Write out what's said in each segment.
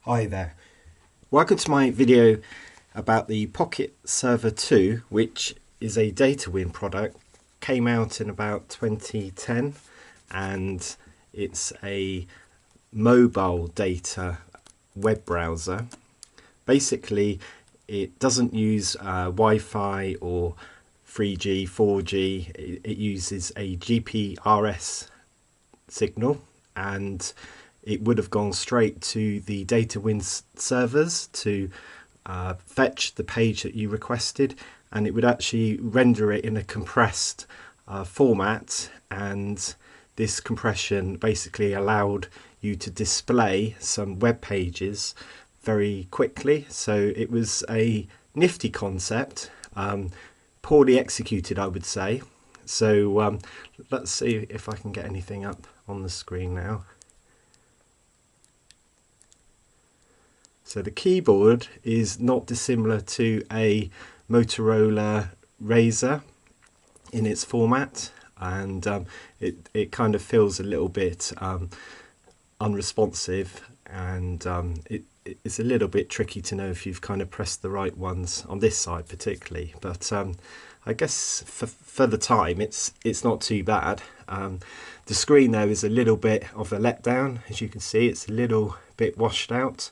Hi there. Welcome to my video about the Pocket Server 2, which is a Datawind product. Came out in about 2010 and it's a mobile data web browser. Basically, it doesn't use Wi-Fi or 3G, 4G. It uses a GPRS signal, and it would have gone straight to the Datawind servers to fetch the page that you requested, and it would actually render it in a compressed format, and this compression basically allowed you to display some web pages very quickly. So it was a nifty concept, poorly executed, I would say. So let's see if I can get anything up on the screen now. So the keyboard is not dissimilar to a Motorola Razr in its format, and it kind of feels a little bit unresponsive, and it's a little bit tricky to know if you've kind of pressed the right ones on this side particularly, but I guess for the time it's not too bad. The screen though is a little bit of a letdown. As you can see, it's a little bit washed out.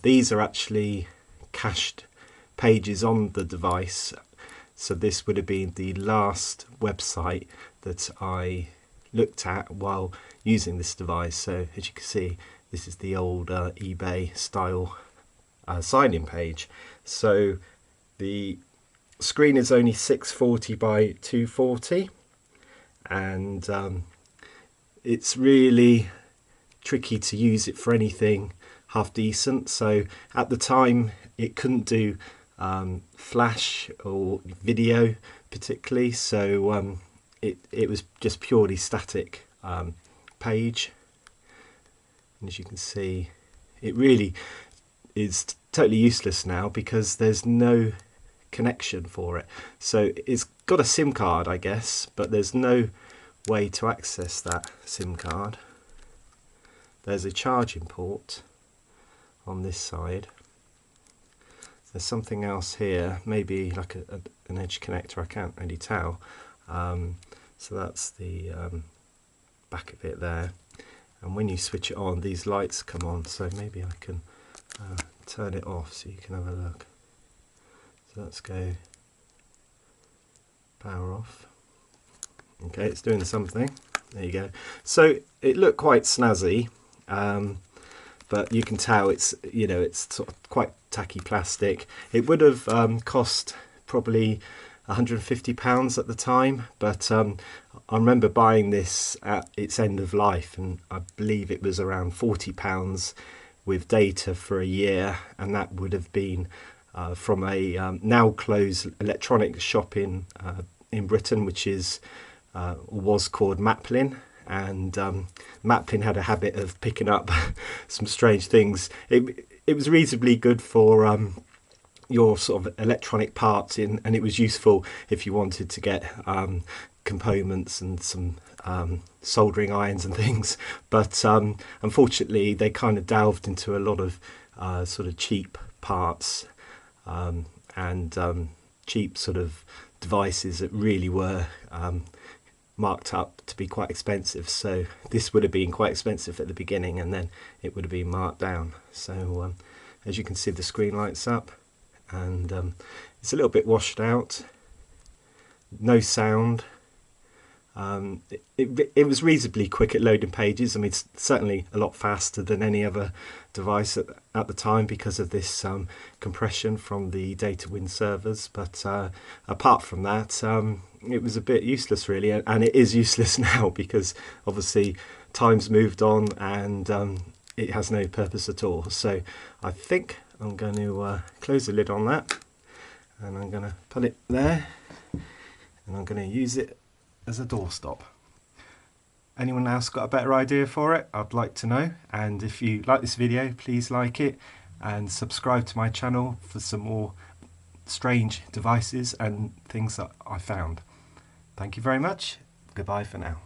These are actually cached pages on the device, so this would have been the last website that I looked at while using this device. So as you can see, this is the old eBay style sign-in page. So the screen is only 640 by 240, and it's really tricky to use it for anything half decent. So at the time it couldn't do flash or video particularly, so it was just purely static page. And as you can see, it really is totally useless now because there's no connection for it. So it's got a SIM card, I guess, but there's no way to access that SIM card. There's a charging port on this side. There's something else here, maybe like an edge connector, I can't really tell. So that's the back of it there, and when you switch it on, these lights come on, so maybe I can turn it off so you can have a look. So let's go power off. Okay, it's doing something. There you go. So it looked quite snazzy, but you can tell it's sort of quite tacky plastic. It would have cost probably £150 at the time, but I remember buying this at its end of life, and I believe it was around £40 with data for a year, and that would have been from a now closed electronic shop in Britain, which is was called Maplin. And Maplin had a habit of picking up some strange things. It was reasonably good for your sort of electronic parts in, and it was useful if you wanted to get components and some soldering irons and things. But unfortunately, they kind of delved into a lot of sort of cheap parts and cheap sort of devices that really were marked up to be quite expensive. So this would have been quite expensive at the beginning, and then it would have been marked down. So as you can see, the screen lights up, and it's a little bit washed out, no sound. It was reasonably quick at loading pages. I mean, it's certainly a lot faster than any other device at the time because of this compression from the Datawind servers, but apart from that, it was a bit useless really, and it is useless now because obviously time's moved on, and it has no purpose at all. So I think I'm going to close the lid on that, and I'm going to put it there, and I'm going to use it as a doorstop. Anyone else got a better idea for it? I'd like to know. And if you like this video, please like it and subscribe to my channel for some more strange devices and things that I found. Thank you very much. Goodbye for now.